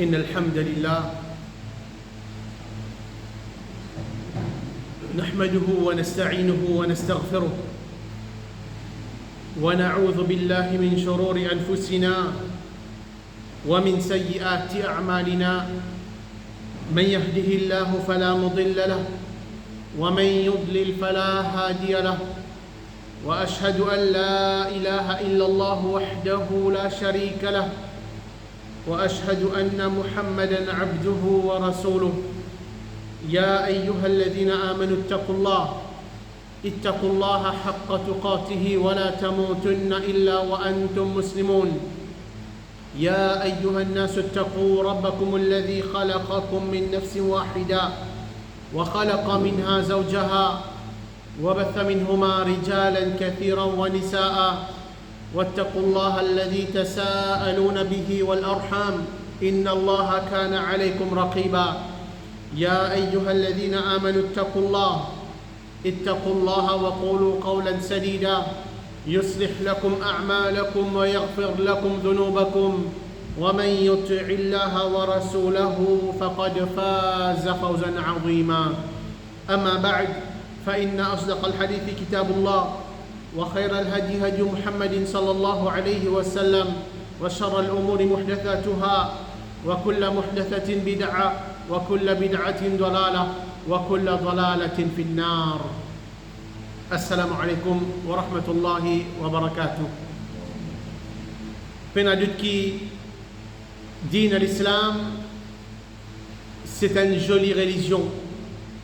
إن الحمد لله نحمده ونستعينه ونستغفره ونعوذ بالله من شرور أنفسنا ومن سيئات أعمالنا من يهده الله فلا مضل له ومن يضلل فلا هادي له وأشهد أن لا إله إلا الله وحده لا شريك له وأشهد أن محمدًا عبده ورسوله يا أيها الذين آمنوا اتقوا الله حق تقاته ولا تموتن إلا وأنتم مسلمون يا أيها الناس اتقوا ربكم الذي خلقكم من نفس واحدة وخلق منها زوجها وبث منهما رجالا كثيرا ونساء واتقوا الله الذي تساءلون به والأرحام إن الله كان عليكم رقيبا يا أيها الذين آمنوا اتقوا الله وقولوا قولا سديدا يصلح لكم أعمالكم ويغفر لكم ذنوبكم ومن يطع الله ورسوله فقد فاز فوزا عظيما أما بعد فإن أصدق الحديث كتاب الله وخير الهدي هدي محمد صلى الله عليه وسلم وشر الأمور محدثاتها وكل محدثة بدعة وكل بدعة ضلالة وكل ضلالة في النار السلام عليكم ورحمة الله وبركاته Pénadoute qui dit l'islam, c'est une jolie religion.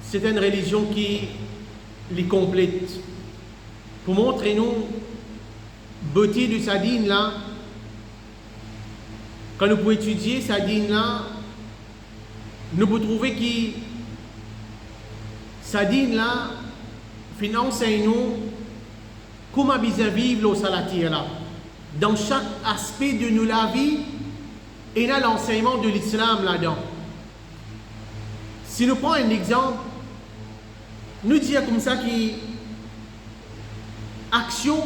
C'est une religion qui les complète. Pour montrer nous beauté de sa dîne là, quand nous pouvons étudier sa dîne là, nous pouvons trouver que sa dîne là, enseigne nous comment bien vivre au salatir là. Dans chaque aspect de nous la vie, il y a l'enseignement de l'islam là-dedans. Si nous prenons un exemple, nous disons comme ça que action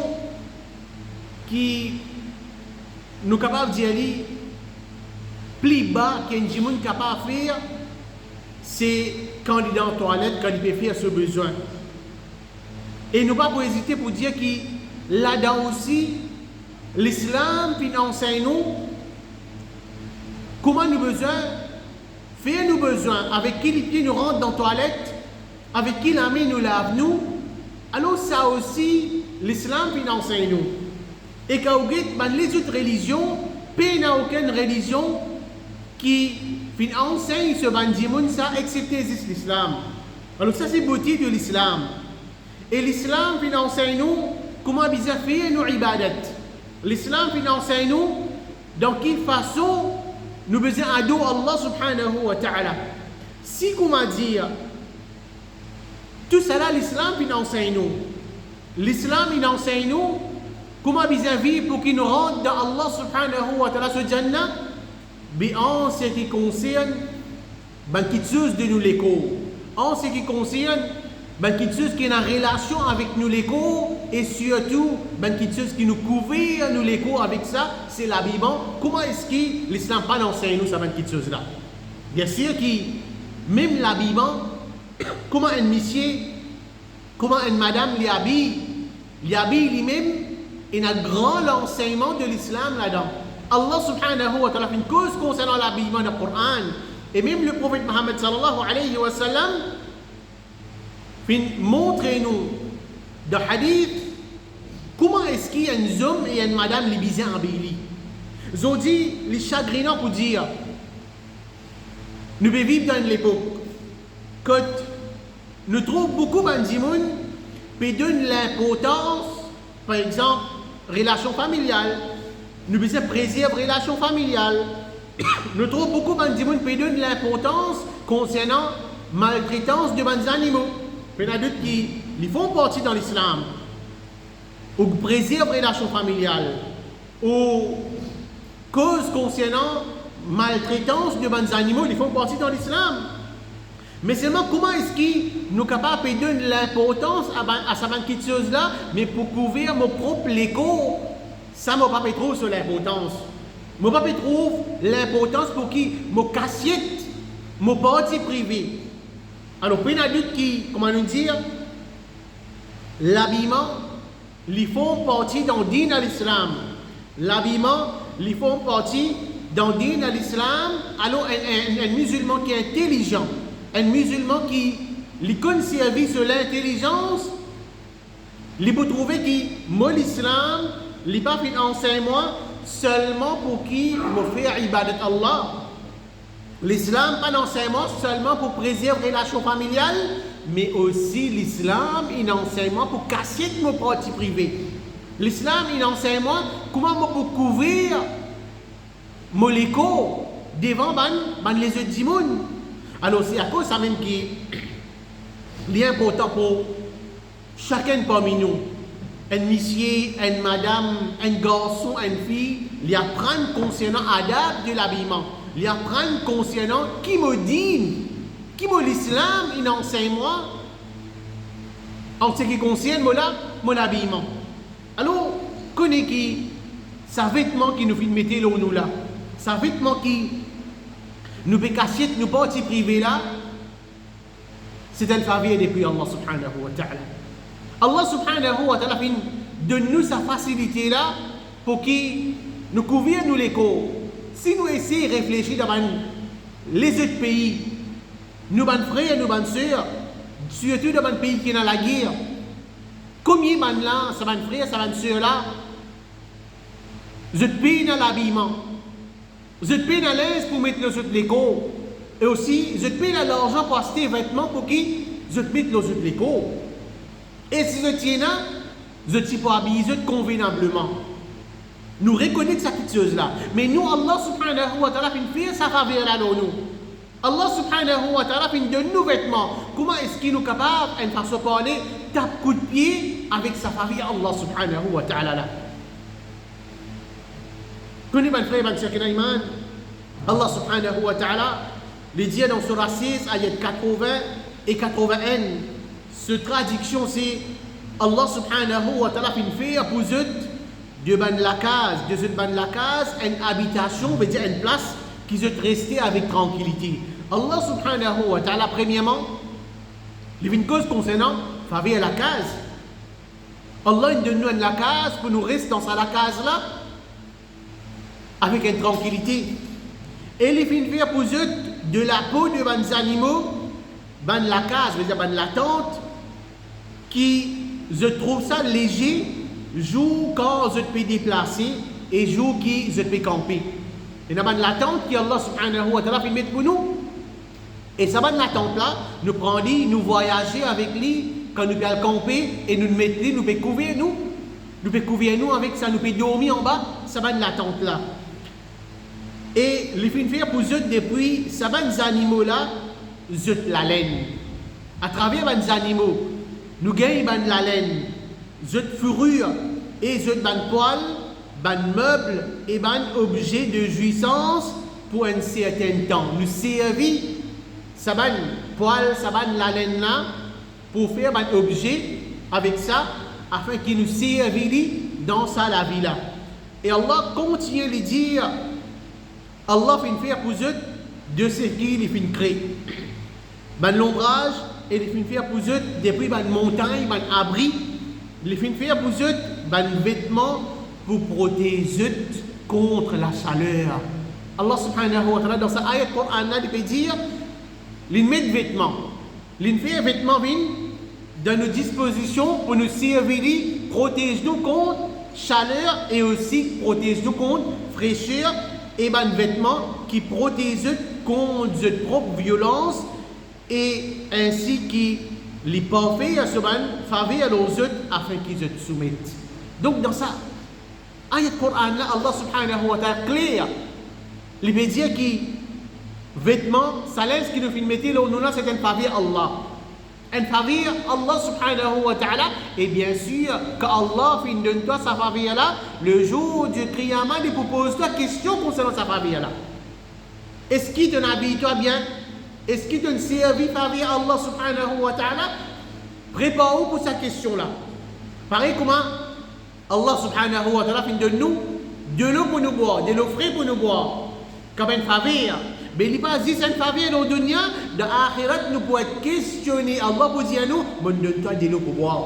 qui nous capable d'y aller plus bas qu'un monde capable de faire, c'est quand il est dans la toilette, quand il peut faire ce besoin. Et nous ne pas hésiter pour dire que là-dedans aussi, l'islam puis enseigne nous comment nous besoin, faire nos besoins, avec qui les pieds nous rentrent dans la toilette, avec qui la main nous lave nous. Alors ça aussi, l'islam puis enseigne nous. Et quand vous regardez les autres religions, il n'y a aucune religion qui enseigne ce bandimoun ça, excepté l'islam. Alors ça c'est la beauté de l'islam. Et l'islam puis enseigne nous comment bien faire nos ibadat. L'islam puis enseigne nous dans quelle façon nous besoin adorer Allah subhanahu wa ta'ala. Si comment dire, tout cela l'islam puis enseigne nous. L'islam il enseigne nous comment bien vivre pour qu'il nous rentre dans Allah subhanahu wa ta'ala ce Jannah, en ce qui concerne quelque chose de nous l'écho, en ce qui concerne quelque chose qui est en relation avec nous l'écho, et surtout quelque chose qui nous couvre nous l'écho avec ça, c'est l'habillement. Comment est-ce que l'islam pas enseigne nous ça quelque chose là? Bien sûr que même l'habillement, comment un monsieur, comment une madame les habille lui-même, il y a un grand enseignement de l'islam là-dedans. Allah subhanahu wa ta'ala fait une cause concernant l'habillement du Coran. Et même le prophète Mohammed sallallahu alayhi wa sallam montre-nous dans le hadith comment est-ce qu'il y a un homme et une madame les bien habillés. Ils ont dit, les chagrinants pour dire, nous vivons dans l'époque que nous trouvons beaucoup d'andimoun qui donnent l'importance, par exemple, relation familiale. Nous besoin préserver relation familiale. Nous trouvons beaucoup d'andimoun qui donnent l'importance concernant maltraitance de bons animaux. Il y en a d'autres qui font partie dans l'islam, ou préservent relation familiale, ou cause concernant maltraitance de bons animaux, ils font partie dans l'islam. Mais seulement comment est-ce que nous sommes capables de donner l'importance à cette chose-là, mais pour couvrir mon propre écho, ça ne m'a pas trop sur l'importance. Mon papa trouve l'importance pour qui mon cassiette, mon parti privé. Alors, pour un adulte qui, comment nous dire, l'habillement, ils font partie d'un din à l'islam. L'habillement, ils font partie d'un din à l'islam. Alors, un musulman qui est intelligent, un musulman qui conserve sur l'intelligence, il peut trouver que moi, l'islam, il pas fait enseignement seulement pour qui me faire ibadat Allah. L'islam, pas d'enseignement seulement pour préserver la relation familiale, mais aussi l'islam, un enseignement pour casser mon parti privé. L'islam, un enseignement comment on peut couvrir mon écho devant les autres du monde. Alors, c'est à cause de ça même qui est important pour chacun parmi nous. Un monsieur, une madame, un garçon, une fille, il apprendre concernant l'adab de l'habillement. Il apprendre concernant qui me dit, qui me l'islam, il enseigne moi, en ce qui concerne mon habillement. Alors, connais qui, sa vêtement qui nous fait mettre là nous là, sa vêtement qui nous peut cacher nos parties privées là, c'est un faveur depuis Allah subhanahu wa ta'ala. Allah subhanahu wa ta'ala donne-nous sa facilité là pour qu'il nous couvre nous les corps. Si nous essayons de réfléchir dans les autres pays, nous, nos frères, nos sœurs, surtout dans les pays qui sont dans la guerre, combien de là, ça va frères, ça va sœurs là, vous payez dans l'habillement, vous payez dans l'aise pour mettre les autres les corps, et aussi, vous payez dans l'argent pour acheter des vêtements pour qui vous mettez les autres les corps. Et si vous tiens là, vous êtes pas habillés convenablement. Nous reconnaissons cette chose-là. Mais nous, Allah subhanahu wa ta'ala, fait sa faveur là dans nous. Allah subhanahu wa ta'ala, donne nos vêtements. Comment est-ce qu'il est capable de faire se parler, tape coup de pied avec sa faveur Allah subhanahu wa ta'ala là. Connaissez mon frère, mon cher Iman, Allah subhanahu wa ta'ala, les dit dans Surah 6, ayat 80 et 81. Cette traduction, c'est Allah subhanahu wa ta'ala fait pour eux de la case, une habitation, veut dire une place qui se rester avec tranquillité. Allah subhanahu wa ta'ala, premièrement, il y a une cause concernant faveur la case. Allah donne nous la case pour nous rester dans la case là avec une tranquillité. Et il fait pour eux de la peau de les animaux, la case, veut dire la tente, qui je trouve ça léger. Jour quand je peux déplacer et jour qui je peux camper. Et dans l'attente que Allah subhanahu wa ta'ala fait mettre pour nous. Et ça va dans l'attente là, nous prendre, nous voyager avec lui, quand nous pouvons camper et nous mettre lui, nous pouvons couvrir nous. Nous pouvons couvrir nous avec ça, nous pouvons dormir en bas, ça va dans l'attente là. Et les fins faire pour eux depuis, ça va des animaux là, la laine. À travers les animaux, nous gagnons la laine. Zut fourrure et zut ban poil, ban meuble et ban objet de jouissance pour un certain temps. Nous servons ça ban poil, ça ban la laine là pour faire ban objet avec ça afin qu'il nous serve dans sa la vie là. Et Allah continue à dire, Allah fait faire pour eux de ce qu'il fait créer. Ban l'ombrage et il fait faire pour eux depuis ban montagne, ban abri. Les fins faire pour eux, des vêtements pour protéger contre la chaleur. Allah subhanahu wa ta'ala, dans sa ayat Coran, il peut dire, les mettre vêtements. Les faire vêtements dans nos dispositions pour nous servir, protéger nous contre chaleur et aussi protéger nous contre fraîcheur et des vêtements qui protègent contre notre propre violence et ainsi qui les parfaits à ce moment faveur aux autres afin qu'ils se soumettent. Donc dans ça, ayat Coran là, Allah subhanahu wa ta'ala clair, il veut dire que vêtements, ça laisse qui nous fait mettre là, nous là c'est un faveur Allah. Un faveur Allah subhanahu wa ta'ala et bien sûr qu'Allah fait donne toi sa faveur là, le jour du Qiyamah, il pose toi question concernant sa faveur là. Est-ce qu'il te habille toi bien? Est-ce qu'il te servi faveur Allah subhanahu wa ta'ala? Prépare-vous pour cette question-là. Pareil comment Allah subhanahu wa ta'ala fait de nous de l'eau pour nous boire, de l'eau fraîche pour nous boire, comme un faveur. Mais il n'est pas dit c'est un faveur dans le dunya, dans l'akhirat, nous pouvons être questionnés. Allah vous dit à nous, donne-toi de l'eau pour boire.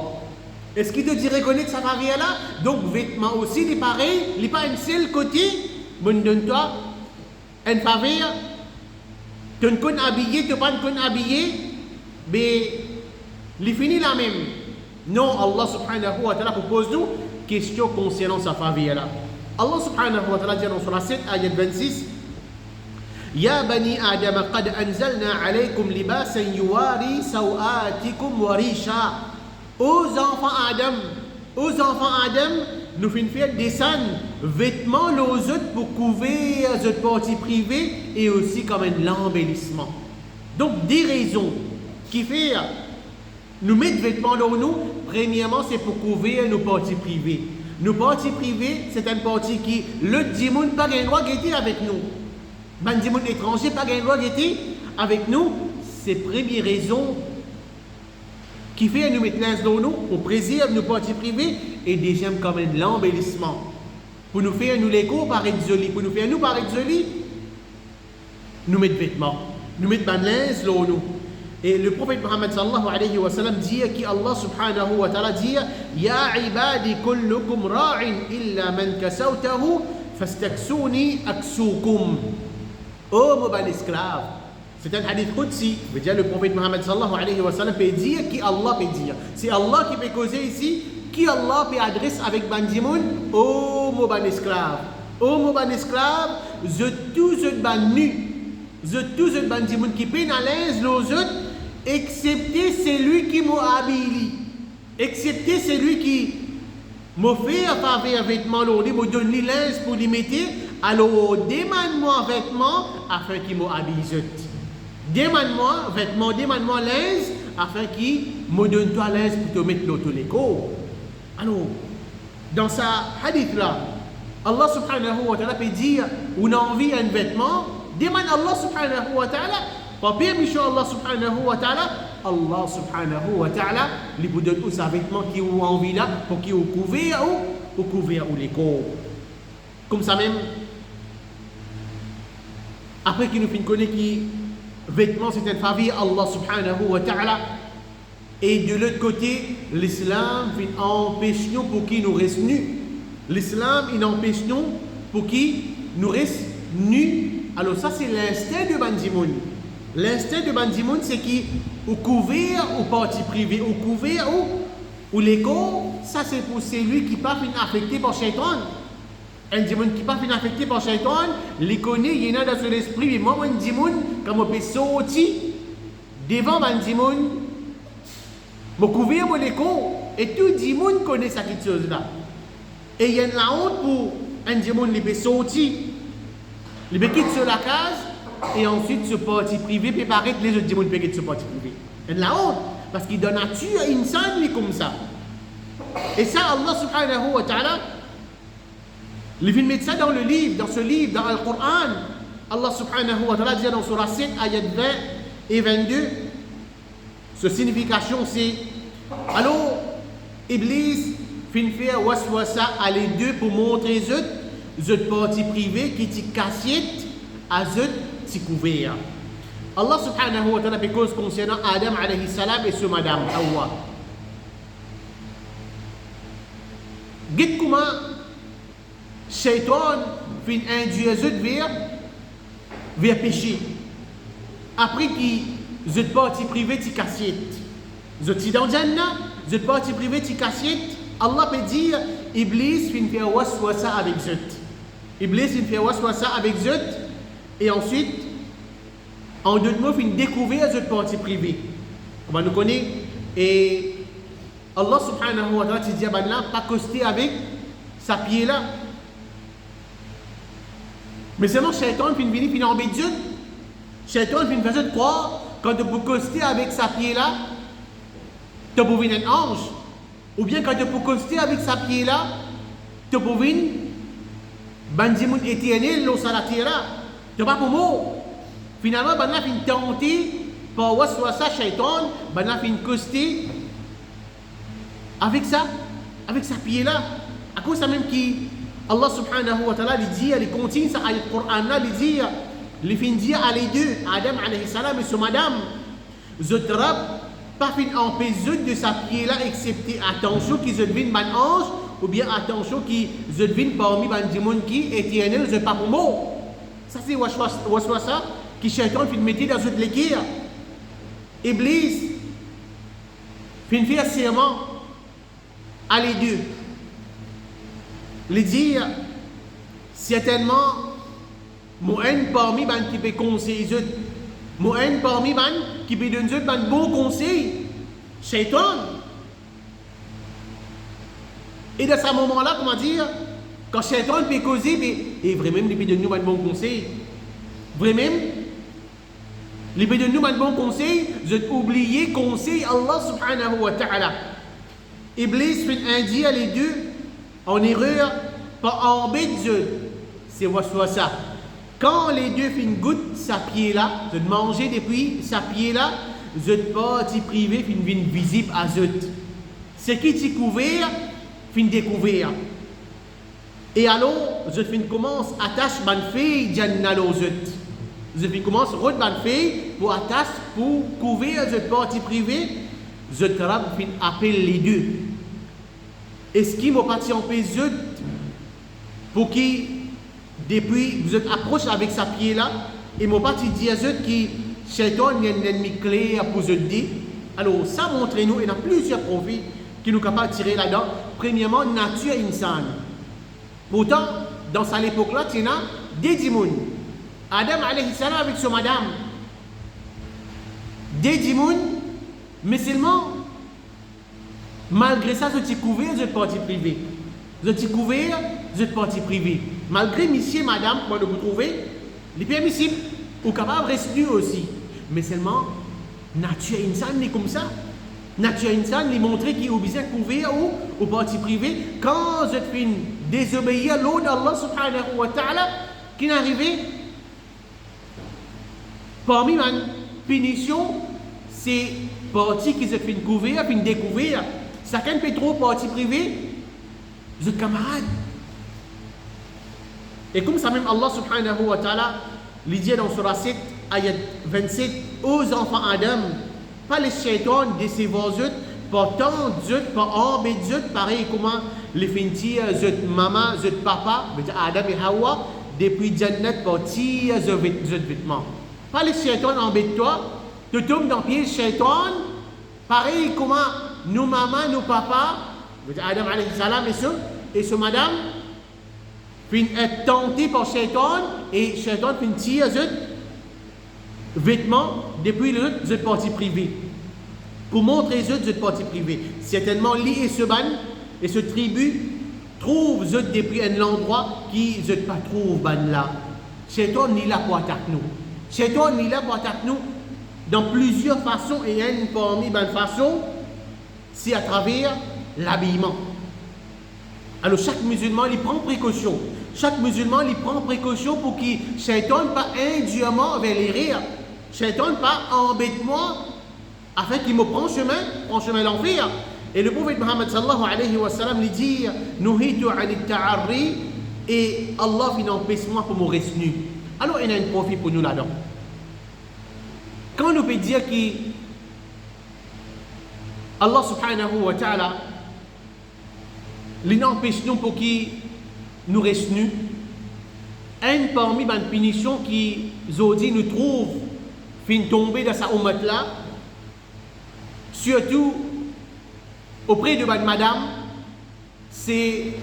Est-ce qu'il te dit reconnaître sa faveur là? Donc, vêtements aussi, il est pareil, il n'est pas un seul côté, donne-toi une faveur. Tu ne connais habillé, tu ne pas habillé, mais il finit la même. Non, Allah subhanahu wa ta'ala propose nous question concernant sa faveur là. Allah subhanahu wa ta'ala dit dans Surah 7, ayat 26, Ya bani Adam, qad anzalna alaykum libasan yuwari sawatikum wa risha. Aux enfants Adam, nous faisons descendre vêtements aux autres pour couvrir les parties privées et aussi comme un embellissement. Donc, des raisons qui font nous mettre vêtements dans nous, premièrement, c'est pour couvrir nos parties privées. Nos parties privées, c'est une partie qui, le dimoun, pas un droit d'être avec nous. Ben, dimoun étranger, pas un droit d'être avec nous. C'est la première raison qui fait nous mettre l'ins dans nous, pour préserver nos parties privées, et deuxième, comme l'embellissement. Pour nous faire nous l'écho paraître joli, pour nous faire nous paraître joli, nous mettre vêtements, nous mettre l'ins dans nous. Et le prophète Muhammad sallallahu alayhi wa sallam dit qui Allah subhanahu wa ta'ala dit Ya ibadi kullukum ra'in illa man kasawtahu fastaksuni aksukum. Oh mon esclave. C'est un hadith qudsi. Veut dire le prophète Muhammad sallallahu alayhi wa sallam peut dire qui Allah peut dire. C'est Allah qui peut causer ici, qui Allah peut adresser avec bandimoun. Oh mon esclave. Oh mon esclave, je tous je ban nu. Je tous je bandimoun qui pénalise nos autres. Excepté celui qui m'a habillé, excepté celui qui m'a fait un faveur vêtement, il m'a donné linge pour lui mettre, alors demande-moi un vêtement afin qu'il m'a habillé. Demande-moi vêtement, demande-moi linge afin qu'il me donne toi linge pour te mettre l'autre l'écho. Alors, dans sa hadith là, Allah subhanahu wa ta'ala peut dire, on a envie d'un vêtement, demande Allah subhanahu wa ta'ala. Par permission Allah subhanahu wa ta'ala, Allah subhanahu wa ta'ala, il vous donne tous un vêtement qui ont envie là, pour qui ont couvert ou les corps. Comme ça même, après qu'il nous fait connaître que vêtement c'est une faveur Allah subhanahu wa ta'ala, et de l'autre côté, l'islam empêche nous pour qu'il nous reste nus. L'islam, il empêche nous pour qu'il nous reste nus. Alors ça c'est l'instinct de Bandimoun. L'instinct de Bandimoun, c'est qui ou couvert ou partie privée, ou couvert ou l'écho, ça c'est pour celui qui n'est pas affecté par Shaitan. Un dimoun qui n'est pas affecté par Shaitan, il connaît, il y en a dans son esprit, mais moi, un dimoun, quand je peux sortir devant un dimoun, je couvert mon écho, et tout dimoun connaît cette chose-là. Et il y a la honte pour un dimoun qui peut sortir, il peut quitter sur la case, et ensuite ce parti privé peut paraître les autres démons peuvent être ce parti privé. Et la honte, parce qu'il donne nature insane comme ça. Et ça, Allah subhanahu wa ta'ala, il vient mettre ça dans le livre, dans ce livre, dans le Coran. Allah subhanahu wa ta'ala dit dans Surah 7, ayat 20 et 22, ce signification c'est, alors, Iblis fin faire waswasa à les deux pour montrer les autres parties privées qui t'y cassent à eux si couvert. Allah subhanahu wa ta'ala fait cause concernant Adam alayhi salam et ce madame Hawa. Dites comment Shaitan fait induire les autres vers péché. Après qu'ils les autres parties privées t'y cassent. Les autres dans Jannah, les autres parties privées t'y cassent. Allah peut dire Iblis fait faire waswasa avec eux. Iblis fait faire waswasa avec eux. Et ensuite, en d'autres mots, il découvre cette partie privée. Comment nous connaît? Et Allah subhanahu wa ta'ala dit pas coster avec sa pied là. Mais seulement Shaitan finit venir, finit embêter Dieu. Shaitan finit faire croire quand tu peux coster avec sa pied là, tu peux venir un ange. Ou bien quand tu peux coster avec sa pied là, tu peux venir bandimoun éternel l'eau sur la terre là. Tu n'as pas pour mot. Finalement, ben là, fin tenté par waswasa Shaitan, ben là, fin coster avec ça pied là. À cause ça même qui Allah subhanahu wa ta'ala dit, il continue ça ayat Coran là, il dit, il fin dit à les deux, Adam alayhi salam et son madame, zot rab, pas fin empêcher de sa pied là, excepté attention qui se devine ban ange, ou bien attention qui se devine parmi ban dimon qui éternel, je pas pour mot. Ça c'est waswasa qui shaitan fin mettre dans zot l'équire. Iblis fin faire serment à les deux. Les dire, certainement, moyen parmi ban qui peut conseiller, moyen parmi ban qui peut donner ban bon conseil, Shaitan. Et dans ce moment-là, comment dire, quand Shaitan peut causer, et vraiment, il peut donner un bon conseil. Vraiment, il peut donner un bon conseil, je oublié conseil Allah subhanahu wa ta'ala. Iblis fait un dia les deux. En erreur, pas en bête, c'est ça. Quand les deux fin goûtent sa pied là, de manger depuis sa pied là, je pas t'y privé, fin vin visible à zut. Ce qui t'y couvert, fin découvert. Et alors, je fin commence attache ban fille jannalo zut. Je fin commence route ban fille pour attache pour couvrir je pas t'y privé, je fin appelle les deux. Est-ce qu'il m'a parti en paix pour qui, depuis vous êtes approché avec sa pied là, et m'a parti dire qui Shaitan est un ennemi clair pour vous dire. Alors, ça montre-nous, il y a plusieurs profits qui nous sont capables de tirer là-dedans. Premièrement, nature insane. Pourtant, dans cette époque-là, il y a des démons. Adam alayhi salam avec son madame. Des démons, mais seulement. Malgré ça, je suis couvert, je suis parti privé. Je suis couvert, je suis parti privé. Malgré monsieur et madame, comment vous trouvez, les permissibles, ou capable de rester aussi. Mais seulement, nature insane n'est comme ça. Nature insane, les montrer qu'il est obligé de couvrir ou parti privé. Quand je finis désobéir à l'ordre d'Allah subhanahu wa ta'ala, qui est arrivé, parmi ma punition, c'est parti qui se fait couvrir, puis découvrir. Chacun peut trop parti privé, vous êtes camarades. Et comme ça même Allah subhanahu wa ta'ala, il dit dans Surah 7, ayat 27, aux enfants Adam, pas les shaitans de ces voisins, pas tant d'eux, pas embêtés d'eux, pareil comment les fintis, d'eux maman, d'eux papa, Adam et Hawa, depuis Jannat, pas tir d'eux vêtements. Pas les shaitans embêtent-toi, tu tombes dans le pied shaitan, pareil comment nos mamans, nos papas, Adam alayhi salam et ce madame, fin être tenté par Shaitan et Shaitan fin tire les vêtements depuis le parti privé. Pour montrer les parti privé. Certainement, li et ce ban et ce tribu trouvent depuis un endroit qui ne pas trouve ban là. Shaitan n'est là pour attaquer nous. Shaitan n'est là pour attaquer nous dans plusieurs façons et une parmi ban façon. C'est à travers l'habillement. Alors chaque musulman, il prend précaution. Chaque musulman, il prend précaution pour qu'il ne s'étonne pas indûment vers les rires. S'étonne pas embête-moi afin qu'il me prenne chemin l'enfer. Et le prophète Muhammad sallallahu alayhi wa sallam lui dit Nuhitu anit ta'arri et Allah fin empêche-moi pour me rester nu. Alors il y a un profit pour nous là-dedans. Quand on peut dire que Allah subhanahu wa ta'ala l'empêche nous pour qu'il nous reste nus. Un parmi les punitions qui Zodi nous trouve fin tomber dans sa ummat là, surtout auprès de madame, c'est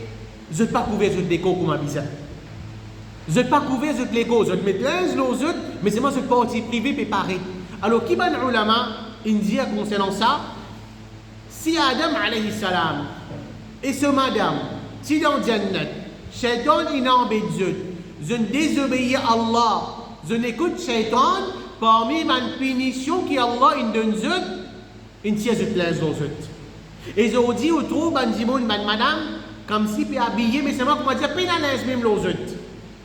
je ne pas couvrir de déco comme un bizarre. Je ne pas couvrir de l'égo, je mets l'un aux autres, mais c'est moi ce parti privé préparé. Alors qui ban ulama indien concernant ça? Si Adam alayhi salam et ce madame, si dans Jannat, Shaitan il embête je ne désobéis à Allah, je n'écoute Shaitan, parmi ma punition qui Allah il donne il tient je place aux autres. Et je dis au trou ban dimon ban madame, comme si peut habiller, mais c'est moi comment dire pénalise même les autres.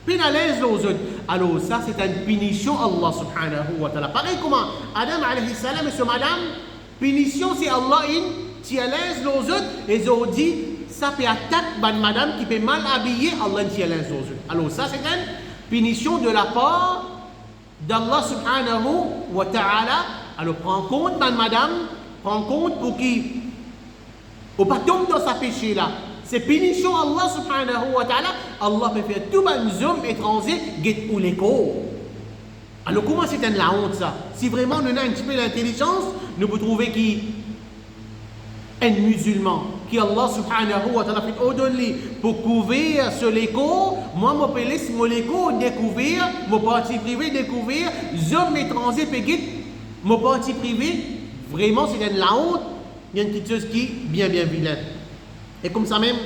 Pénalise les autres. Alors ça c'est une punition Allah subhanahu wa ta'ala. Pareil comment Adam alayhi salam et ce madame, punition c'est Allah il tient les autres et je dis ça peut attaquer une madame qui peut mal habiller Allah ciel. Alors ça c'est une punition de la part d'Allah subhanahu wa ta'ala. Alors prends compte madame, prends compte pour qui ou pas tomber dans sa péché là. C'est punition Allah subhanahu wa ta'ala. Allah peut faire tout les hommes étrangers guette pour l'écho. Alors comment c'est une la honte ça? Si vraiment nous avons un petit peu d'intelligence, nous pouvons trouver qui un musulman, qui Allah subhanahu wa ta'ala fait ordonner pour couvrir sur l'écho, moi je peux laisser mon écho découvrir, mon parti privé découvrir, les hommes étrangers peuvent guette mon parti privé. Vraiment c'est une la honte. Il y a une petite chose qui est bien vilaine. Et comme ça même,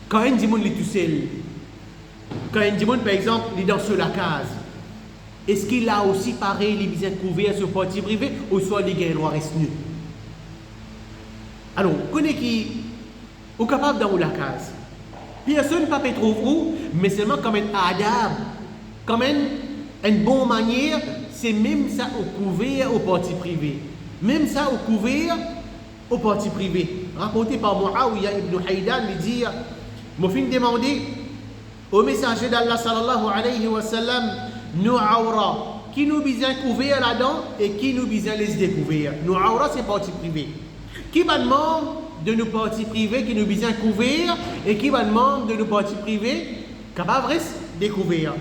quand un dimanche est tout seul, quand un dimanche par exemple, il est dans sur la case, est-ce qu'il a aussi pareil, il est bien couvert sur partie privée ou soit il a droit à rester nu? Alors, connaît qui est capable dans la case. Personne ne peut pas trouver où, mais seulement comme un adab, comme une bonne manière, c'est même ça au couvert au parti privé. Même ça au couvert au parti privé. Rapporté par Muawiyah ibn Haydan, il dit, je me demander au messager d'Allah sallallahu alayhi wa sallam, nous aura, qui nous besoin couvert là-dedans et qui nous besoin laisser découvrir. Nous aura, c'est parti privé. Qui va demander de nos partis privés qui nous besoin couvrir et qui va demander de nos partis privés capable de découvrir.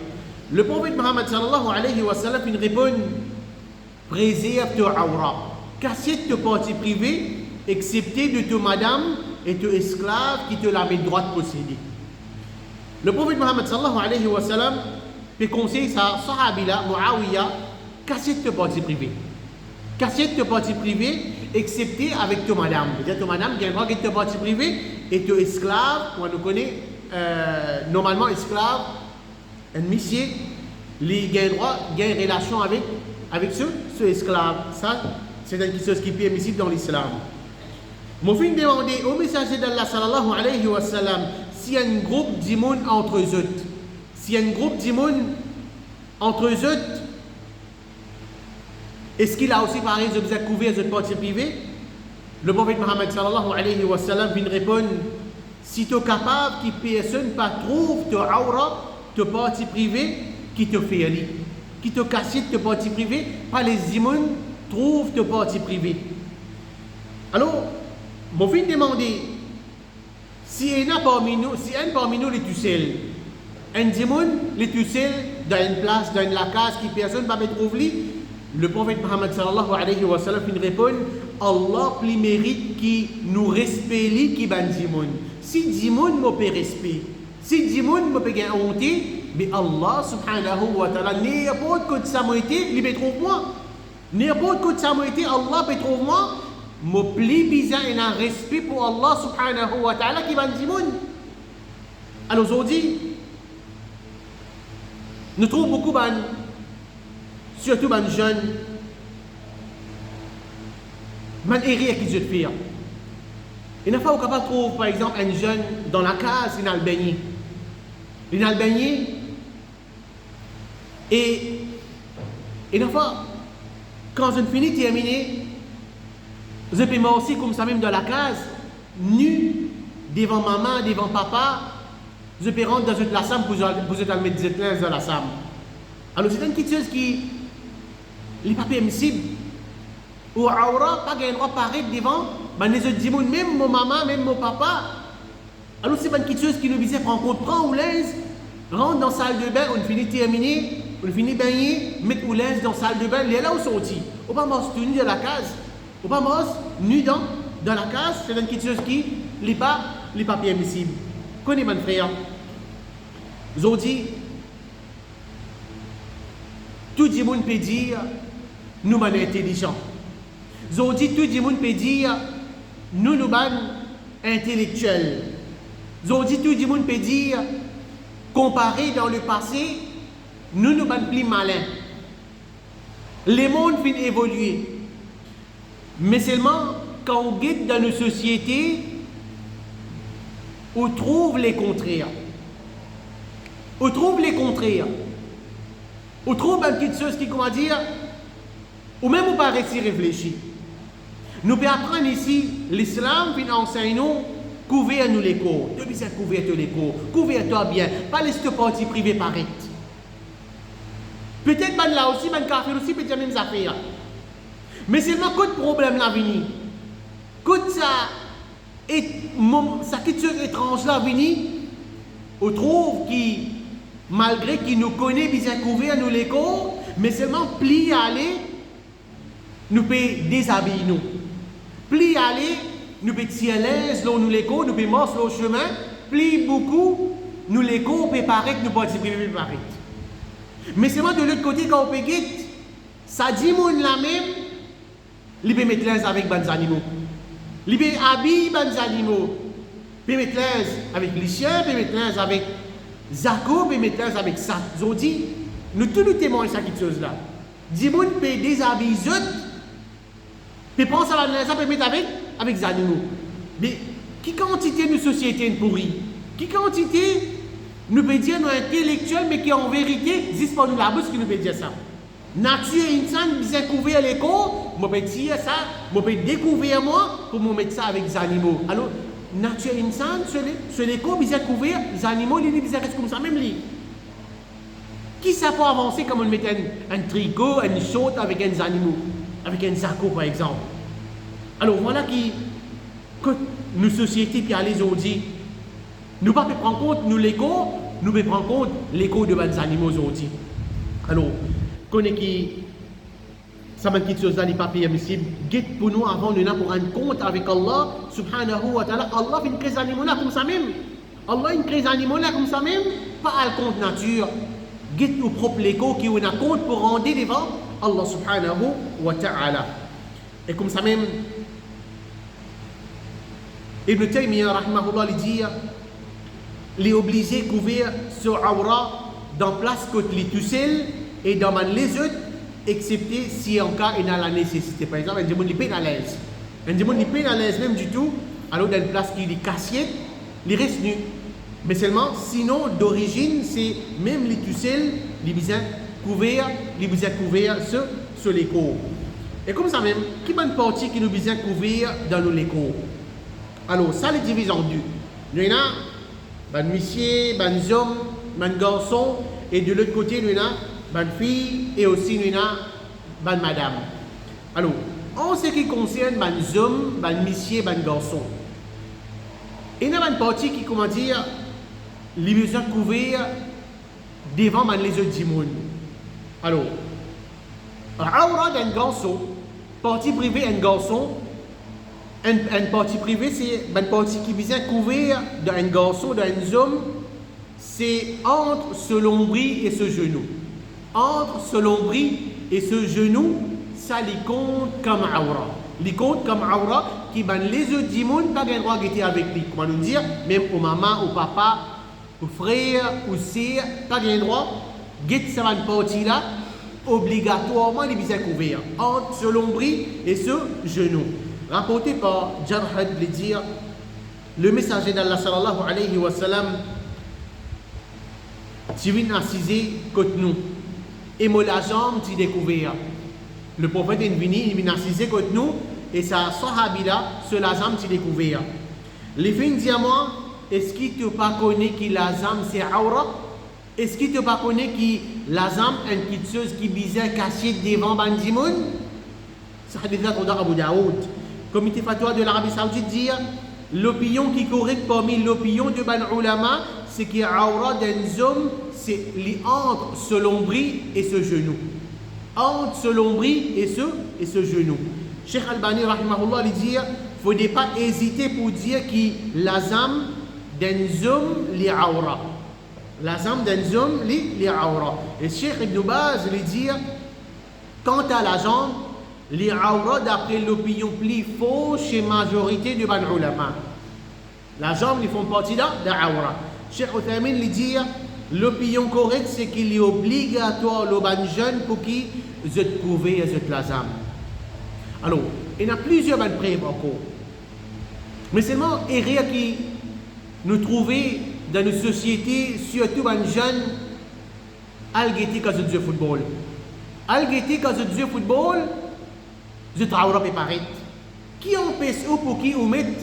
Le prophète Muhammad sallallahu alayhi wa sallam il répond, préserve ton aura. Cassette de parti privé, excepté de ta madame et ton esclave qui te la met droit de posséder. Le prophète Muhammad sallallahu alayhi wa sallam peut conseiller sa sahabila, Muawiyah, cassette de parti privé. Cassette de parti privé, excepté avec ta madame. C'est-à-dire ta madame qui a un droit de parti privé et ton esclave, on nous connaît normalement esclave, un monsieur, il a un droit, il a une relation avec ce esclave. Ça, c'est quelque chose qui est permissible dans l'islam. Mon fils demandait au messager d'Allah sallallahu alayhi wa sallam s'il y a un groupe d'immuns entre eux autres. S'il y a un groupe d'immuns entre eux autres, est-ce qu'il a aussi pareil de vous couvrir de partie privée? Le prophète Muhammad sallallahu alayhi wa sallam vient répondre si tu es capable que personne ne trouve ton aura, ton partie privée, qui te fait aller, qui te casse ton partie privée, pas les immuns trouve ton partie privée. Alors, mon fils demandait si un parmi nous est tout seul, un dimanche est tout seul dans une place, dans la case qui personne ne va trouver, le prophète Muhammad sallallahu alayhi wa sallam répond Allah plus mérite qui nous respecte qui ban dimanche. Si dimanche me peut respect, si dimanche me peut gagner honte, mais Allah subhanahu wa ta'ala n'importe quoi de sa moitié, il peut trouver moi. N'importe quoi de sa moitié, Allah peut trouver moi. Mon plus bizarre et un respect pour Allah subhanahu wa ta'ala qui va nous dire. Alors aujourd'hui, nous trouvons beaucoup, surtout les jeunes, les erreurs qu'ils ont fait. Il n'a pas capable de trouver, par exemple, un jeune dans la case, il a le baigné. Il a le baigné. Et il n'a pas, quand je finis de terminer, je peux moi aussi comme ça même dans la case, nu, devant maman, devant papa, je peux rentrer dans la salle pour mettre des éclairs dans la salle. Alors c'est une petite chose qui n'est pas permissible. Ou aura pas un droit de paraître devant, les autres disent même mon maman, même mon papa. Alors c'est pas une petite chose qui nous disait prendre compte, prends ou l'aise, rentre dans la salle de bain, on finit de terminer, on finit de baigner, mettre ou l'aise dans la salle de bain, il est là où sorti. On va pas se tenir dans la case. On va pas nu dans la case, c'est une petite chose qui n'est pas permissible. Connais mon frère. Aujourd'hui, tout le monde peut dire nous sommes intelligents. Aujourd'hui, tout le monde peut dire nous sommes intellectuels. Aujourd'hui, tout le monde peut dire comparé dans le passé, nous sommes plus malins. Le monde vient évoluer. Mais seulement quand on guette dans nos sociétés, on trouve les contraires. On trouve les contraires. On trouve une petite chose qui, comment dire, ou même on pas réussir à réfléchir. Nous pouvons apprendre ici, l'islam vient enseigner nous, couvrir nous les cours. Tu bien couvrir tous les cours. Couvrir-toi bien. Pas laisser partie privée paraître. Peut-être que là aussi, ben café aussi, peut-être même affaires. Mais seulement quand le problème là venu, quand ça quelque chose étrange là venu, on trouve qui, malgré qu'il nous connaît bien couvrir nous les cours, mais seulement pli aller, nous peut déshabiller nous. Pli aller, nous peut tirer l'aise, nous les cours, nous peut marcher le chemin, pli beaucoup, nous les cours peut paraître, nous partis privés paraître. Mais seulement de l'autre côté, quand on peut guider, ça dit mon la même, il peut mettre l'aise avec les animaux. Il peut habiller les animaux. Il peut mettre l'aise avec les chiens, il peut mettre l'aise avec Zako, il peut mettre l'aise avec ça. Ils dit, nous tous nous témoignons ça, quelque chose là. Dis-moi, peut déshabiller les autres, peut prendre ça, peut mettre avec les animaux. Mais qui quantité de société est pourrie? Qui quantité nous peut dire nous intellectuels, mais qui en vérité existe pas nous la bouche qui nous peut dire ça. Nature insane, bien couvrir les corps, je peux dire ça, je peux découvrir moi pour me mettre ça avec les animaux. Alors, nature insane, sur les corps, bien couvrir, les animaux, les bien restent comme ça, même lui. Qui ça peut avancer comme on met un tricot, une short avec un animaux, avec un zako par exemple. Alors voilà que nos sociétés puis les ont dit, nous ne pouvons pas prendre compte nous l'écho, nous pouvons prendre compte l'écho de les animaux aujourd'hui. Alors, connaît qui ça m'a quelque chose là n'est pas permissible. Guette pour nous avant de nous rendre compte avec Allah subhanahu wa ta'ala. Allah fait une crise animaux là comme ça même. Allah une crise animaux là comme ça même. Pas à compte nature. Guette au propre l'écho qui on a compte pour rendre devant Allah subhanahu wa ta'ala. Et comme ça même, Ibn Taymiyyah rahimahullah lui dit, il est obligé de couvrir sur aura dans place côté les tout seul et dans les autres, excepté si en cas il a la nécessité. Par exemple, un démon n'est pas à l'aise. Un démon n'est pas à l'aise même du tout, alors dans une place qui est cassiette, il reste nu. Mais seulement, sinon, d'origine, c'est même les tout seuls, les besoins couverts sur les cours. Et comme ça même, qui est une partie qui nous besoin couvrir dans nos cours? Alors, ça les divise en deux. Nous avons des messieurs, des hommes, des garçons, et de l'autre côté, nous avons des filles, et aussi nous avons des madames. Alors, en ce qui concerne les hommes, les messieurs, les garçons, il y a une partie qui, comment dire, les besoins couvrir devant les autres du monde. Alors, l'aura d'un garçon, partie privée d'un garçon, une partie privée, c'est une partie qui vient couvrir d'un garçon, d'un homme, c'est entre ce nombril et ce genou. Entre ce nombril et ce genou, ça les compte comme aura. Les compte comme aura qui ben les autres du monde pas le droit d'être avec lui. Comment nous dire, même aux mamans, aux papas, aux frères, aux sœurs, pas le droit. Get ça une partie là, obligatoirement les visas couverts entre ce nombril et ce genou. Rapporté par Jarhad, le dire, le messager d'Allah sallallahu alayhi wa sallam, tu viens assiser contre nous. Et moi la jambe, tu découvert. Le prophète est venu, il vient assiser contre nous, et sa sahabi là, sur la jambe, tu découvert. Les filles disent à moi, est-ce qu'il ne pas connaît que la jambe c'est aura? Est-ce qu'il ne pas connaît que la jambe est une petite chose qui bizarre cachée devant Bandimoun? Ça hadith là dans Abu Daoud. Comité fatwa de l'Arabie Saoudite dit l'opinion qui est correcte parmi l'opinion de Ban Ulama, c'est qu'il y a aura d'un homme, c'est entre ce nombril et ce genou. Entre ce nombril et ce genou. Cheikh Albani, rahimahullah, il dit il ne faut pas hésiter pour dire que la jambe d'un homme, les aura. La jambe d'un homme, les aura. Et Cheikh Ibn Baz, il dit quant à la jambe, les aura d'après l'opinion plus fausse chez la majorité de Ban Ulama. La jambe, ils font partie de l'aura. Cheikh Uthaymin, il dit l'opinion correcte, c'est qu'il est obligatoire, le ban jeune, pour qu'ils se trouvent la jambe. Alors, il y a plusieurs preuves encore. Mais seulement, il y a qui nous trouvons dans nos sociétés, surtout les jeunes, algéti quand ils jouent au football. Algéti quand ils jouent au football, ils travaillent pas pareil. Qui empêche pour qui ou mettre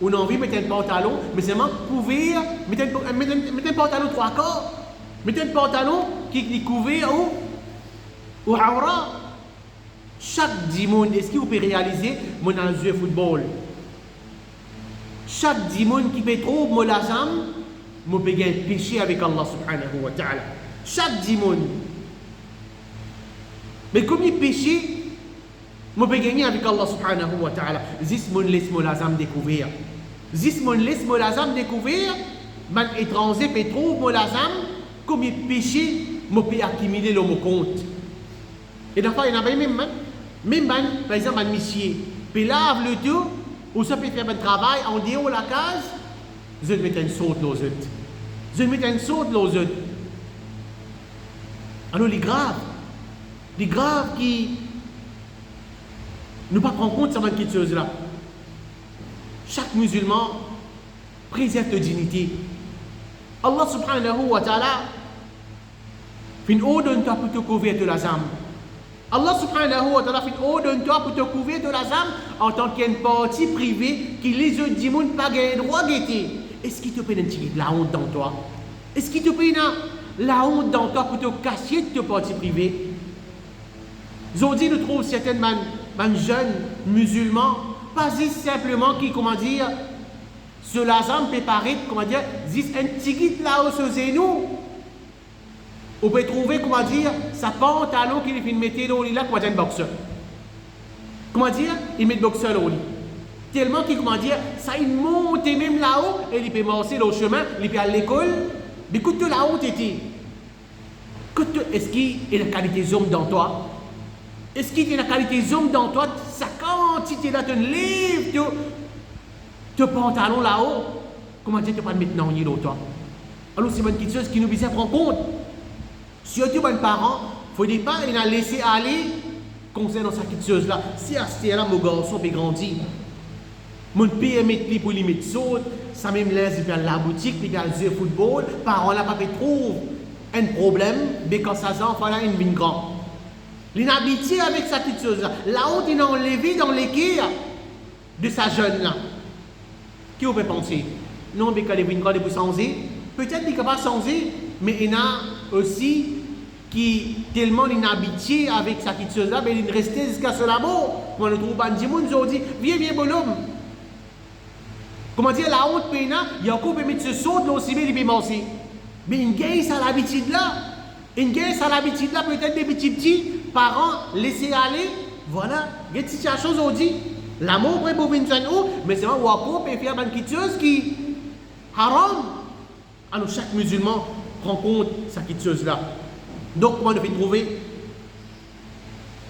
on a envie de mettre un pantalon, mais seulement couvrir, mettre un pantalon 3 quarts, mettre un pantalon qui est couvert ou aura. Chaque dimanche, est-ce que vous pouvez réaliser mon jeu football? Chaque dimanche qui peut trop mon lazam, je peux gagner péché avec Allah subhanahu wa ta'ala. Chaque dimanche. Mais comme il péché, je peux gagner avec Allah subhanahu wa ta'ala. Zis mon laisse mon lazam découvrir. Zis mon laisse mon lazam découvrir, man étranger peut trouver mon lazam, comme il péché, je peux accumuler le mot compte. Et d'abord, il y en a même, par exemple, un monsieur, puis lave le tout, ou ça peut faire un travail, en dehors de la case, je vais mettre une saute aux autres. Je vais mettre une saute aux autres. Alors, les graves qui ne pas prendre compte de cette chose-là. Chaque musulman préserve de dignité. Allah subhanahu wa ta'ala fait une ordre pour te couvrir de la âme. Allah subhanahu wa ta'ala fait une ordre pour te couvrir de la âme en tant qu'une partie privée qui les autres du monde pas gagné droit guetter. Est-ce qu'il te paye la honte dans toi? Est-ce qu'il te paye la honte dans toi pour te cacher de ta partie privée? Ils ont dit, nous trouvons certains jeunes musulmans, pas simplement qui, comment dire, ce lazam peut paraître, comment dire, disent un petit là au genou. On peut trouver, comment dire, sa pantalon qu'il fait mettre dans le lit là, comment dire, un boxeur. Comment dire, il met le boxeur au lit. Tellement qu'il, comment dire, ça il monte même là-haut, et il peut marcher dans le chemin, il peut aller à l'école. Mais écoute, là-haut, t'étais. Est-ce qu'il y a la qualité d'homme dans toi? Est-ce qu'il y a la qualité d'homme dans toi? Sa quantité là, tu lèves ton pantalon là-haut. Comment dire, tu ne peux pas mettre dans le lit toi? Alors, c'est une petite chose qui nous vient prendre compte. Surtout les parents, il ne faut pas les laisser aller concernant cette petite chose-là. Si à ce là mon garçon peut grandir, mon père met les pour les mettre saute, ça même laisse il peut aller à la boutique, il peut aller jouer au football, les parents là pas trouver un problème, mais quand ça s'enfant là, il devient grand. L'inhabitude avec cette petite chose-là, là-haut il est enlevé dans l'équerre de sa jeune là. Qui vous peut penser? Non, mais quand il devient grand, il peut changer. Peut-être qu'il est capable de changer, mais il y en a aussi qui tellement inhabitué avec cette petite chose-là, mais il est resté jusqu'à ce là-bas. Quand on trouve un monde, ils ont dit, viens, bonhomme. Comment dire, la honte, il y a encore peut mettre ce saut là aussi, mais il peut manger. Mais il gagne ça l'habitude là. Il gagne ça l'habitude là, peut-être des petits parents laisser aller. Voilà, il y a une situation aujourd'hui. L'amour pourrait pour venir où, mais c'est vrai, on peut faire une petite chose qui haram. Alors chaque musulman prend compte de cette petite chose-là. Donc, comment on fait trouver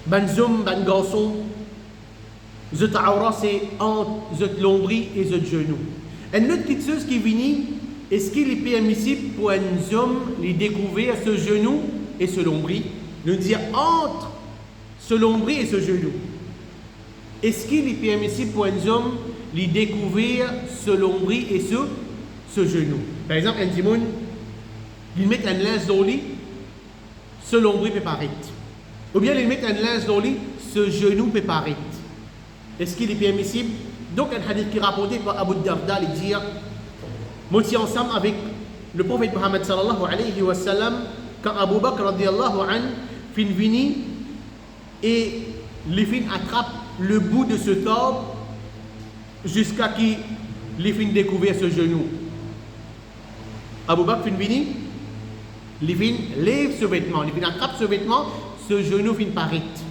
ban homme, ban garçon, zot aura, c'est entre zot lombri et zot genou. Une autre petite chose qui vient, est-ce qu'il est permissible pour un homme de découvrir ce genou et ce lombri? Nous dire entre ce lombri et ce genou. Est-ce qu'il est permissible pour un homme de découvrir ce lombri et ce genou? Par exemple, un dimon, il met un linge dans le lit, ce lombri peut paraître. Ou bien il met un linge dans le lit, ce genou peut paraître. Est-ce qu'il est permissible? Donc, un hadith qui est rapporté par Abu Darda, il dit, moi aussi ensemble avec le prophète Muhammad sallallahu alayhi wa sallam, quand Abu Bakr radiallahu anhu fin vini et les fins attrape le bout de ce corps jusqu'à qu'il les fin découvert ce genou. Abu Bakr fin vini, les fin lève ce vêtement, les fin attrape ce vêtement, ce genou fin paraître.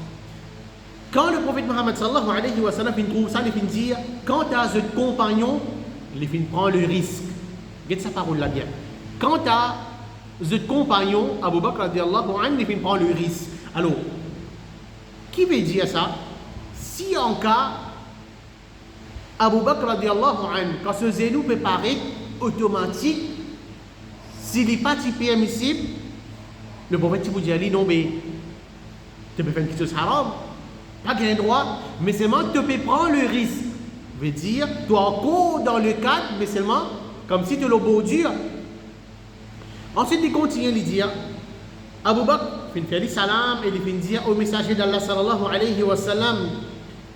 Quand le prophète Muhammad sallallahu alayhi wa sallam trouve ça, il fin dire, quant à ce compagnon, il fin prend le risque. Regarde sa parole là bien. Quant à ce compagnon, Abu Bakr radiallahu anhu, il fin prend le risque. Alors, qui veut dire ça? Si en cas, Abu Bakr radiallahu anhu, quand ce genou peut paraître automatique, s'il n'est pas permissible, le prophète vous dit, non mais, tu peux faire quelque chose haram. Pas qu'il y ait droit, mais seulement tu peux prendre le risque. Veut dire, tu es encore dans le cadre, mais seulement comme si tu le beau dur. Ensuite, il continue à lui dire, Abu Bakr, il fait salam et il fait dire au messager d'Allah sallallahu alayhi wa sallam,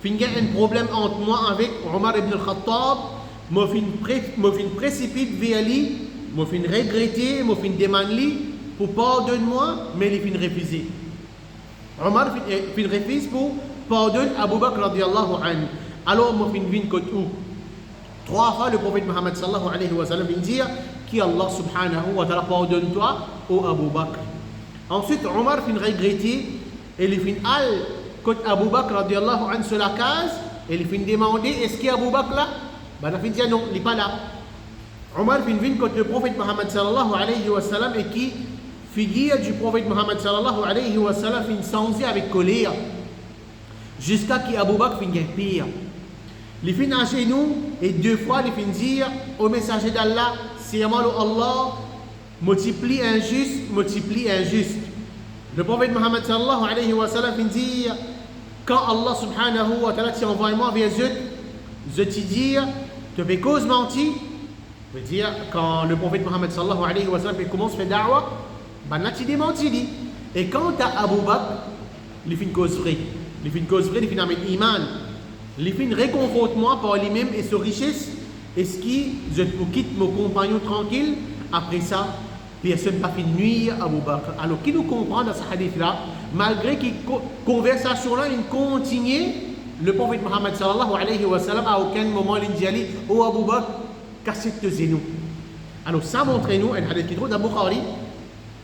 fin y a un problème entre moi avec Omar ibn al-Khattab, moi fin précipite vers lui, moi fin regretter, moi fin demander pour pardonne-moi, mais il fin refuser. Omar fin refuse pour pardonner Abu Bakr radiallahu anhu. Alors moi fin vin côté où 3 fois le prophète Muhammad sallallahu alayhi wa sallam vient dire qui Allah subhanahu wa ta'ala pardonne-toi au Abu Bakr. Ensuite Omar fin regretter et il fin al côté Abu Bakr radiallahu anhu sur la case et il fin demander est-ce qu'il y a Abu Bakr là? Ben il fin dire non, il n'est pas là. Omar fin vin côté le prophète Muhammad sallallahu alayhi wa sallam et qui figure du prophète Muhammad sallallahu alayhi wa sallam fin sentir avec colère jusqu'à ce qu'Abu Bakr fin pire. Il fin à genoux et 2 fois il fin dire au messager d'Allah, c'est Allah multiplie injuste, multiplie injuste. Le prophète Muhammad sallallahu alayhi wa sallam fin dire quand Allah subhanahu wa ta'ala t'a envoyé moi vers eux, je te dis, tu fais cause mentir. Je veux dire, quand le prophète Muhammad sallallahu alayhi wa sallam commence à faire da'wah, ben là tu démentis. Et quand tu as Abu Bakr, il fait une cause vraie. Il fait une cause vraie, il fait un iman. Il fait une réconforte-moi par lui-même et sa richesse. Est-ce que je quitte mon compagnon tranquille? Après ça, personne n'a fait nuire à Abu Bakr. Alors, qui nous comprend dans ce hadith-là, malgré que la conversation-là continue, le prophète Muhammad sallallahu alayhi wa sallam, à aucun moment, il dit oh Abu Bakr, cassez tes genoux. Alors, ça montre-nous un hadith qui est dans Bukhari,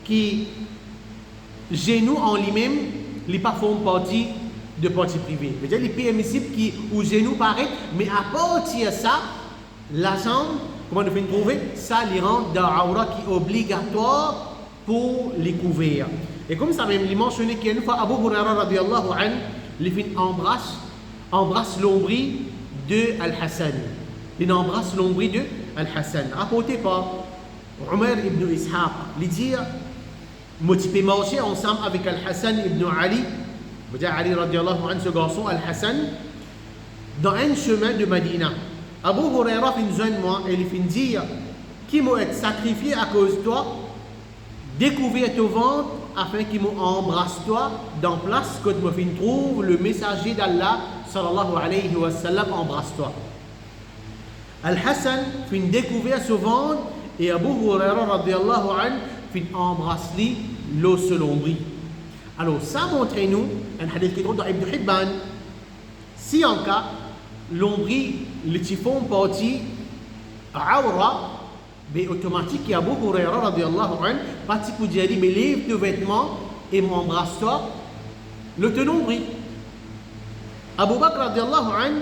qui genoux en lui-même, il n'est pas font partie de partie privée. C'est-à-dire, les permissibles qui, où genoux paraît, mais à partir de ça, la jambe, comment nous fait trouver, ça les rend dans l'aura qui est obligatoire pour les couvrir. Et comme ça même, il mentionné qu'il y a une fois, Abu Huraira radiallahu anhu, il fait embrasse l'ombri de Al-Hassan. Il embrasse l'ombri de Al-Hassan. Rapporté par Umar ibn Ishaq. Il dit, moi tu peux marcher ensemble avec Al-Hassan ibn Ali. Ali radiallahu anhu, ce garçon, Al-Hassan, dans un chemin de Medina. Abu Huraira fin jeune moi et il fin dire qui m'a été sacrifié à cause de toi, découvert ton ventre afin qu'il m'embrasse toi dans place que tu me fin trouve le messager d'Allah sallallahu alayhi wa sallam embrasse toi. Al-Hassan fin découvert ce ventre et Abu Huraira radiallahu anhu fin embrasse lui l'eau sur l'ombri. Alors ça montre-nous un hadith qui est dans Ibn Hibban si en cas l'ombri les font partie aura mais automatique et Abu Huraira radiallahu anhu parti pour dire mais lève tes vêtements et m'embrasse toi le nombril. Abu Bakr radiallahu anhu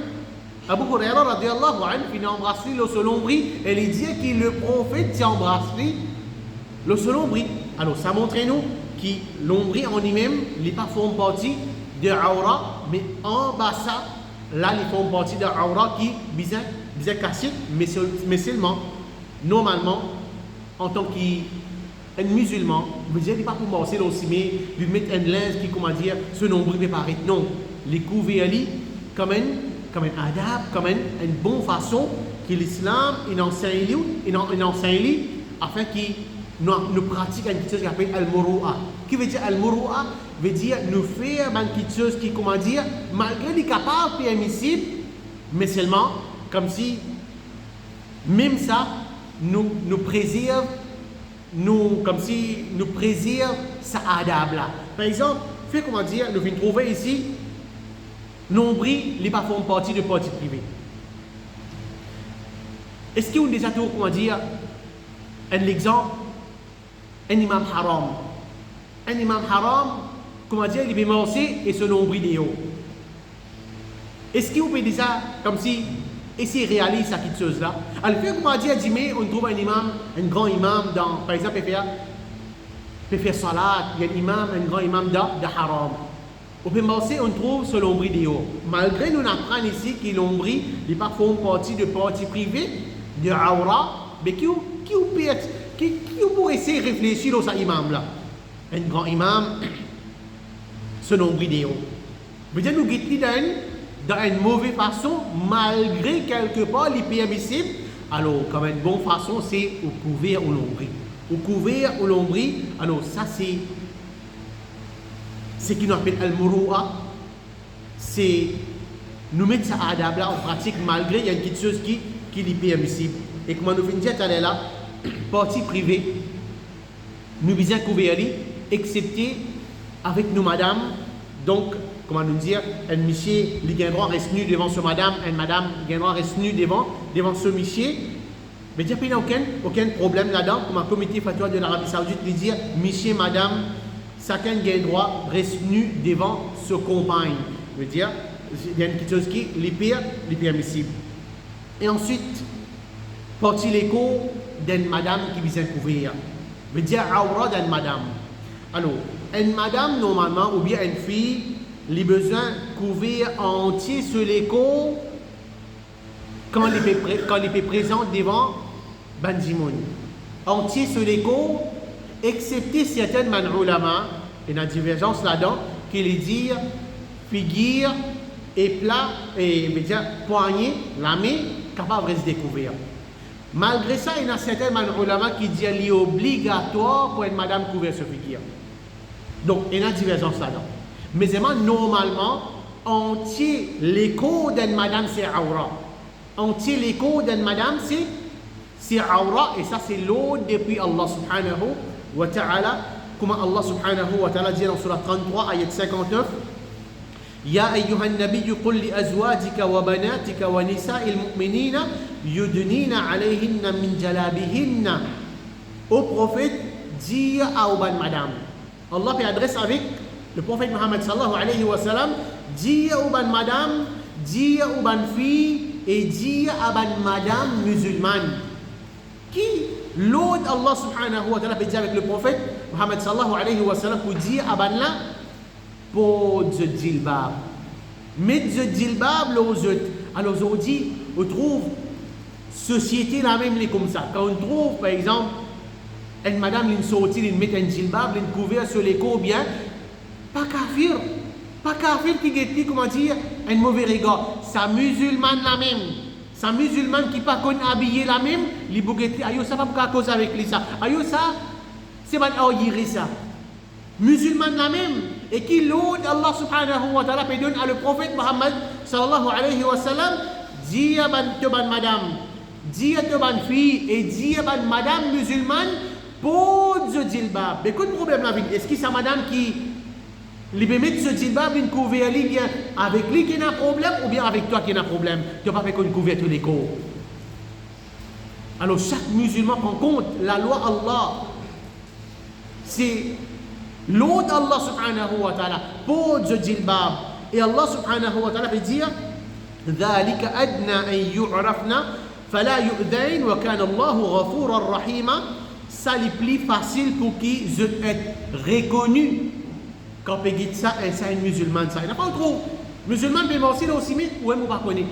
Abu Huraira radiallahu anhu il embrasse lui le nombril et il dit que le prophète embrasse lui le nombril. Alors ça montre-nous que l'ombril en lui-même n'est pas font partie de aura mais en bas ça là, ils font partie d'un aura qui est cassé, mais seulement, normalement, en tant qu'un musulman, vous dire, il n'est pas pour marcher aussi, mais lui mettre un linge qui, comment dire, ce nombril préparé. Non, les couvrir comme un adab, comme une bonne façon que l'islam enseigne afin qu'il nous pratique une chose qu'on appelle al-muru'a. Qui veut dire al-muru'a? Veut dire nous faire quelque chose qui, comment dire, malgré les capables permissibles, mais seulement comme si, même ça, nous préserve, comme si nous préserve sa adab là. Par exemple, fait comment dire, nous venons trouver ici, nombril, il n'est pas font partie de partie privée. Est-ce qu'il y a déjà tout, comment dire, un exemple, un imam haram. Un imam haram, comment dire, il est marché et ce nombril est haut. Est-ce qu'il peut déjà, comme si, essayer de réaliser cette chose-là? Alors, comment dire, on trouve un imam, un grand imam, dans, par exemple, il peut faire salat, il y a un imam, un grand imam de haram. Au peut marcher, on trouve ce nombril est haut. Malgré nous apprenons ici que l'ombril n'est pas font partie de partie privée, de aura, mais qui pourrait essayer de réfléchir à ce imam-là? Un grand imam, ce nombril est haut. Vous dire nous guettons dans une mauvaise façon, malgré quelque part les permissibles. Alors, comme une bonne façon, c'est au couvert au nombril. Au couvert au nombril, alors ça c'est ce qu'on appelle al-muru'a. C'est nous mettre ça adab là en pratique malgré il y a une petite chose qui est permissible. Et comme nous finissons à là, partie privée, nous besoin couvrir, excepté avec nous madame, donc, comment nous dire, un monsieur, il a droit reste nu devant ce madame, une madame, il a droit reste nu devant ce monsieur. Mais il n'y a aucun problème là-dedans, comme un comité fatwa de l'Arabie Saoudite, il dit, monsieur, madame, chacun a droit reste nu devant ce compagne. Je veux dire, il y a une petite chose qui est permissible. Et ensuite, partie l'écho d'une madame qui vient couvrir. Je veux dire, aura d'une madame. Alors, une madame, normalement, ou bien une fille, il a besoin de couvrir entier sur l'écho quand il est présent devant Banjimoun. Entier sur l'écho, excepté certaines man'ulama, il y a une divergence là-dedans, qui les dit figure et plat, et veut dire poignet, la main, capable de se découvrir. Malgré ça, il y a certains man'ulama qui disent qu'il est obligatoire pour une madame couvrir ce figure. Donc, il y a une divergence là-dedans. Mais normalement, entier l'écho d'une madame, c'est aura. Entier l'écho d'une madame, c'est aura. Et ça, c'est l'autre depuis Allah subhanahu wa ta'ala. Comme Allah subhanahu wa ta'ala dit dans Surah 33, ayat 59. Ya ayyuhan nabiyyu qul li azwajika wa banatika wa nisa'il mu'minina yudnina alayhinna min jalabihinna. Au prophète, dis à Oban madame. Allah fait adresse avec le prophète Muhammad sallallahu alayhi wa sallam, dit aux ban madame, dit aux ban fille et dit à ban madame musulmane. Qui l'autre Allah subhanahu wa ta'ala peut dire avec le prophète Muhammad sallallahu alayhi wa sallam pour dire à ban là pour le djilbab. Mais le djilbab aux autres. Alors aujourd'hui, on trouve société la même comme ça. Quand on trouve par exemple une madame qui sortit, qui met un djilbab, qui couvert sur les côtes bien, pas kafir qui dit, comment dire, un mauvais regard. Sa musulmane la même. Sa musulmane qui pas qu'on habillé la même, les bougetti, ayo ça pas cause avec lui ça. Ayo ça, c'est pas à ça. Musulmane la même. Et qui l'autre Allah subhanahu wa ta'ala peut donner à le prophète Muhammad sallallahu alayhi wa sallam, dit à ban madame, dit à ban fille et dit à ban madame musulmane, pour ce djilbab. Mais quel problème là? Est-ce que c'est madame qui lui met ce djilbab, une couverture bien avec lui qui a un problème ou bien avec toi qui a un problème? Tu n'as pas fait qu'une couverture les corps. Alors chaque musulman prend compte la loi Allah. C'est l'autre Allah subhanahu wa ta'ala pour ce djilbab. Et Allah subhanahu wa ta'ala veut dire ذلك أدنى أن يعرفنا فلا يؤذين وكان الله غفورا رحيما. Ça est plus facile pour qu'ils soient reconnus quand on dit ça, c'est un musulman. Ça. Il n'y a pas trop. Musulman, bien aussi, là aussi, mais où est-ce qu'on va connaître?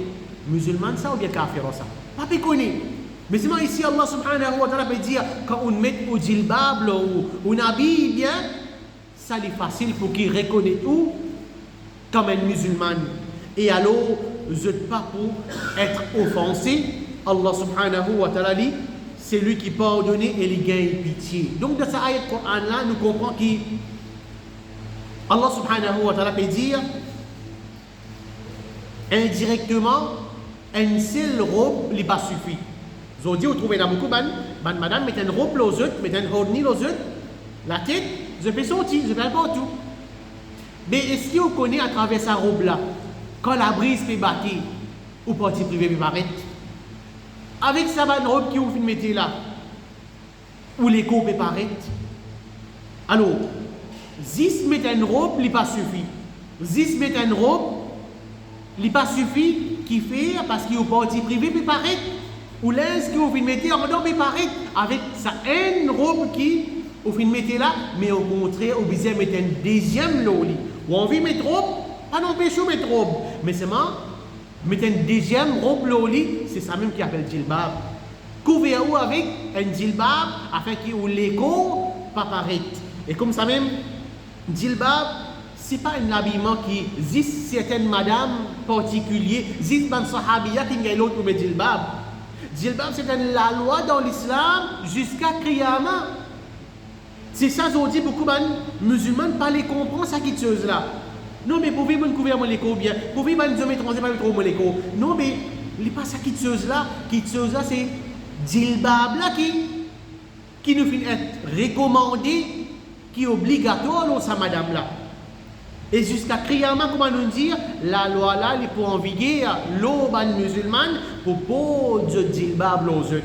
Musulman, ça ou bien kafir, ça? Pas bien connu. Mais c'est ici, Allah subhanahu wa ta'ala peut dire, quand on met au djilbab, ou on habille bien, ça est facile pour qu'ils reconnaissent tout comme un musulman. Et alors, je ne pas pour être offensé. Allah subhanahu wa ta'ala dit, c'est lui qui pardonne et il gagne pitié. Donc, dans cette ayat Coran-là, nous comprenons qu'Allah subhanahu wa ta'ala peut dire indirectement, une seule robe n'est pas suffit. Vous avez dit, vous trouvez dans beaucoup de madame, mettez une robe aux autres, mettez une hornie aux autres, la tête, je peux sortir, je peux pas tout. Mais est-ce que vous connaissez à travers sa robe-là, quand la brise peut battre, ou partie privée peut paraître? Avec sa robe qui vous mettez là, où l'écho peut paraître. Alors, 10 mettre une robe, il n'est pas suffit. 10 mettre une robe, il n'est pas suffit, qui fait parce qu'il y a une partie privée peut paraître. Ou l'inscrit que vous mettez en dehors peut paraître avec sa une robe qui vous mettez là, mais au contraire, vous besoin mettre une deuxième loli. Ou on veut mettre robe, pas non péché mettre robe, mais seulement mettre une deuxième robe loli, c'est ça même qui appelle djilbab. Couvrez-vous avec un djilbab afin que l'écho pas paraître. Et comme ça même, djilbab, ce n'est pas un habillement qui existe certaines madames particulières, existe dans sahabiya qui ont l'autre pour djilbab. Djilbab, c'est la loi dans l'islam jusqu'à Qiyamah. C'est ça, je dis beaucoup de musulmans ne pas les comprendre, ça qui chose là. Non, mais pouvez-vous couvrir mon écho bien? Pouvez-vous nous mettre étranger pas trop mon écho? Non, mais il n'est pas ça qui là. Qui là, c'est djilbab là qui nous fait être recommandé, qui est obligatoire dans sa madame là. Et jusqu'à Kriyama, comment nous dire, la loi là, il est pour enviguer l'aube musulmane pour pas de djilbab l'ozut.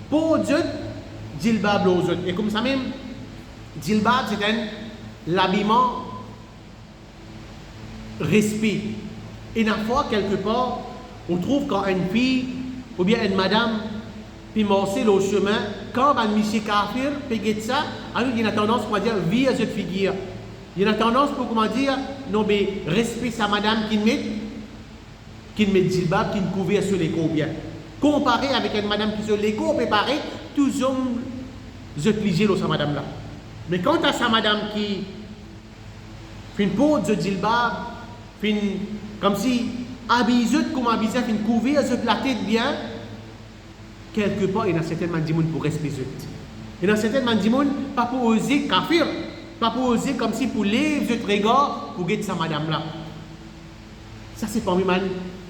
Pas de djilbab l'ozut. Et comme ça même, djilbab c'est l'habillement respect. Et une fois, quelque part, on trouve quand une fille ou bien une madame puis marcher le chemin, quand un monsieur kafir fait ça, alors il y a une tendance pour dire, vie à cette figure. Il y a une tendance pour comment dire, non mais respect sa madame qui met djilbab, qui me couvre sur les coups bien. Comparé avec une madame qui sur les coups préparée, tous les hommes se pligent sa madame là. Mais quant à sa madame qui fait une peau de djilbab, fait comme si habillée comme habillée, fait une couvrir sur la tête bien, quelque part, il y a certainement des gens pour respecter. Il y a certainement des gens pas pour oser kafir, pas pour oser comme si pour lever ce regard pour guetter sa madame là. Ça c'est parmi les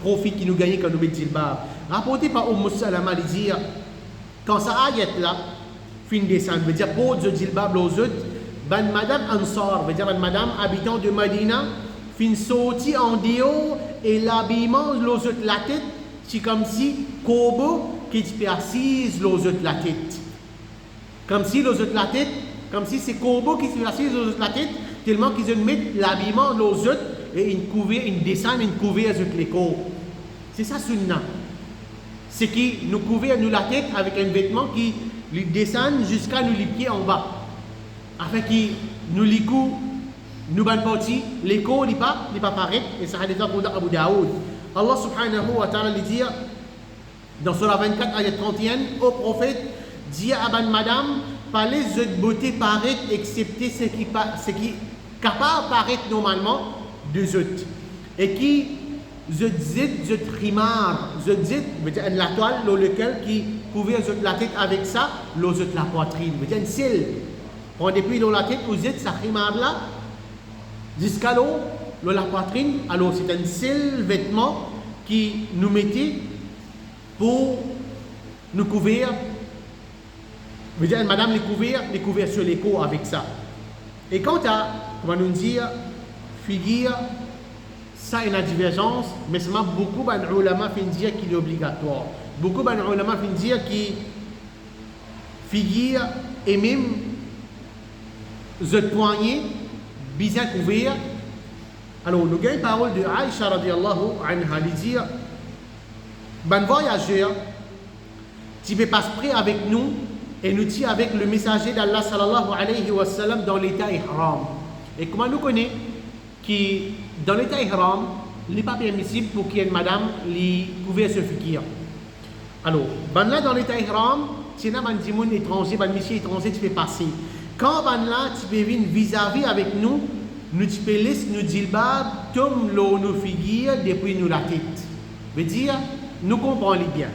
profits qui nous gagnent quand nous mettons djilbab. Rapporté par Salama, il dit quand ça ayat là, fin descendre, veut dire pour de djilbab aux autres, ben madame Ansar, veut dire ben madame habitant de Medina, fin sorti en dehors et l'habillement aux autres la tête, c'est comme si Kobo qui est assise aux autres la tête. Comme si les autres la tête, comme si c'est Kobo qui est assise aux autres la tête, tellement qu'ils mettent l'habillement aux autres et une descend, une couvert aux autres les corps. C'est ça sunna. C'est qui nous couvert nous la tête avec un vêtement qui lui descend jusqu'à nous les pieds en bas. Afin qu'il nous les coupe, nous ban partie, les corps n'est pas pareil. Et ça a des exemples d'Abu Daoud. Allah subhanahu wa ta'ala dit dans Surah 24, ayat 31, au prophète, dit à ban madame, pas les autres beautés paraître excepté ce qui est capable de paraître normalement deux autres. Et qui je rimar, veut dire la toile dans lequel qui couvre la tête avec ça, la poitrine, veut dire une cile. On depuis dans la tête, vous êtes ça rimar là, jusqu'à l'eau, la poitrine, alors c'est un seul vêtement qui nous mettait pour nous couvrir. Veut dire madame les couvrir sur les côtes avec ça. Et quant à, comment nous dire, figure, ça a une divergence, mais seulement beaucoup d'ulama fin dire qu'il est obligatoire. Beaucoup d'ulama fin dire qu'il figure et même the poignet bien couvert. Alors nous avons une parole de Aïcha radiallahu anha, elle dit ben voyageur, tu peux passer près avec nous et nous tient avec le messager d'Allah sallallahu alayhi wa sallam dans l'état ihram. Et comment nous connaissons qui dans l'état ihram, il n'est pas permissible pour qu'il y ait une madame qui couvre ce fikir. Alors, ben là dans l'état ihram, si tu as un dimoun étranger, un monsieur étranger, tu peux passer. Quand ben là, tu peux venir vis-à-vis avec nous, nous tu peux laisser nous djilbab, comme l'eau nous figure depuis nous la tête. Veut dire, nous comprenons bien.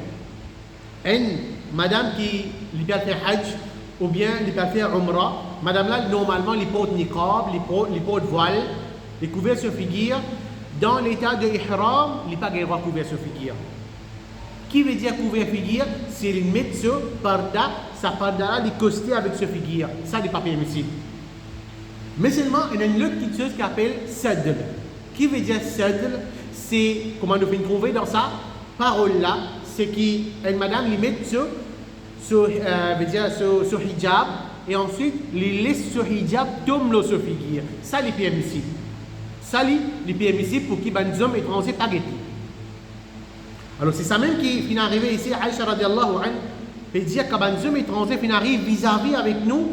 Une madame qui peut faire hajj ou bien qui peut faire umrah, madame là, normalement, elle porte niqab, elle porte voile, les couverts sur figure, dans l'état de ihram, il n'est pas droit couvert sur figure. Qui veut dire couvert figure? C'est le mettre sur parda, sa parda, les coster avec ce figure. Ça n'est pas permissible. Mais seulement, il y a une autre petite chose qui s'appelle sadl. Qui veut dire sadl? C'est, comment nous fait trouver dans sa parole-là, c'est qu'une madame lui met sur hijab, et ensuite, les laisse sur hijab, tombe le sur figure. Ça, n'est permissible. Ça, les permissible pour qu'il y ait des hommes étrangers pas guettés. Alors, c'est ça même qui finit arrivé ici, Aïcha radiallahu anha, et dire que des hommes étrangers finissent arriver vis-à-vis avec nous,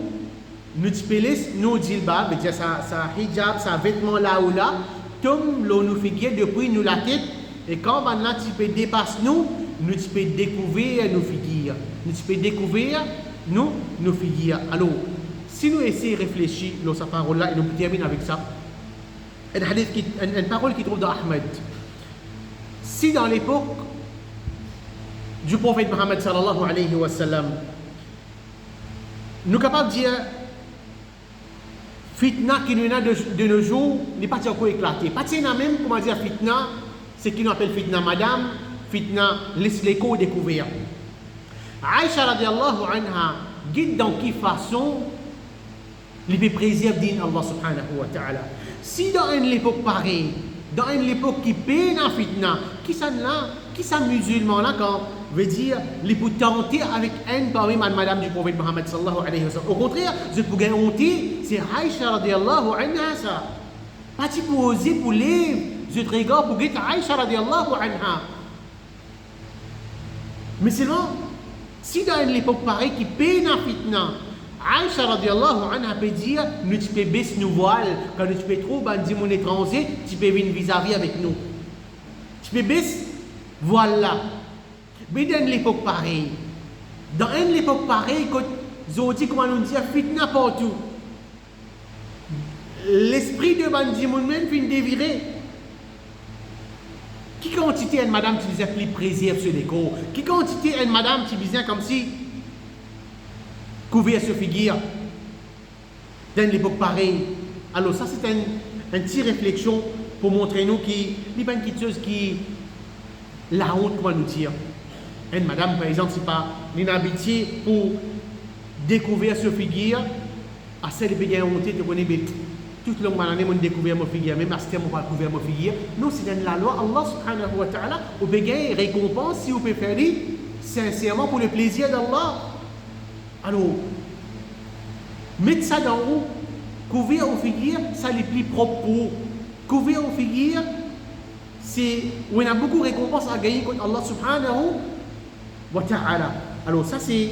nous laissons nos djilbab, c'est-à-dire sa hijab, sa vêtement là ou là, tombe l'eau nous figure depuis nous la tête, et quand maintenant tu peux dépasser nous peux découvrir nos figures. Nous peux découvrir nos figures. Alors, si nous essayons de réfléchir dans sa parole-là, et nous terminons avec ça, une parole qui trouve dans Ahmed. Si dans l'époque du prophète Mohammed sallallahu alayhi wa sallam, nous sommes capables de dire fitna qui nous a de nos jours n'est pas encore éclaté. Pas de même, comment dire, fitna, c'est ce qu'on appelle fitna madame, fitna l'écho découvert. Aïcha radiallahu anha, guide dans quelle façon il peut préserver Allah subhanahu wa ta'ala. Si dans une époque pareille, dans une époque qui peine en fitna, qui sont musulmans là quand veut dire les pour tenter avec un parmi madame du prophète Mohammed sallallahu alayhi wa sallam. Au contraire, je pourrais honter, c'est Aïcha radiallahu anha ça. Pas tu pour oser pour lire, je te regarde pour guetter Aïcha radiallahu anha. Mais seulement, si dans une époque pareille qui peine en fitna, Aïcha radiallahu anha peut dire, nous tu peux baisser nos voiles, quand nous tu peux trop bandit mon étranger, tu peux venir vis-à-vis avec nous. Tu peux baisser voilà. Mais dans l'époque pareille, quand ils dit comment nous dire fitna partout, l'esprit de bandit mon même fin dévirer. Qui quantité une madame qui disait plus préserve sur l'écho? Qui quantité une madame qui disait comme si couvert ce figure dans l'époque pareille? Alors ça c'est une petite réflexion pour montrer nous qu'il n'y a pas une chose qui la honte comment nous dire. Une madame par exemple c'est pas une habitude pour découvrir ce figure à celle qui a honte de connaître toute longue année on découvert mon figure même à ce moment on va découvrir mon figure. Non c'est dans la loi Allah subhanahu wa ta'ala ou peut gagner récompense si vous pouvez faire sincèrement pour le plaisir d'Allah. Alors mettre ça dans où couvrir aux figures ça les plus propre pour couvrir aux figures c'est où on a beaucoup de récompenses à gagner contre Allah subhanahu wa ta'ala. Alors ça c'est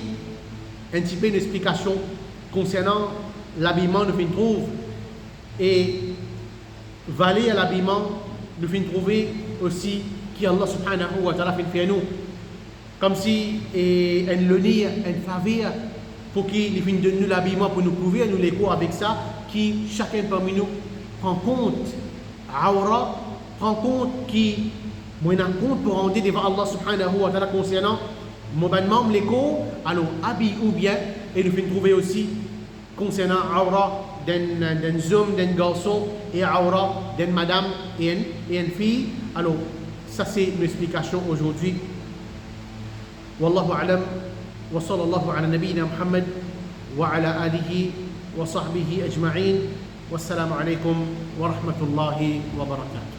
un petit peu une explication concernant l'habillement de fin trouve et valer à l'habillement de fin trouver aussi qui Allah subhanahu wa ta'ala fait nous comme si un lenir, un faveur pour qu'il finisse de nous l'habillement pour nous couvrir nous l'écho avec ça qui chacun parmi nous prend compte aura prend compte qui moi en compte pour rendre devant Allah subhanahu wa ta'ala concernant mon bannement l'écho alors habille ou bien et nous finissons trouver aussi concernant aura d'un homme d'un garçon et aura d'une madame et une fille. Alors ça c'est une explication aujourd'hui. Wallahu a'lam wa sallallahu ala nabiyyina Muhammad wa ala alihi wa sahbihi ajma'in. Wassalamu alaikum wa rahmatullahi wa barakatuh.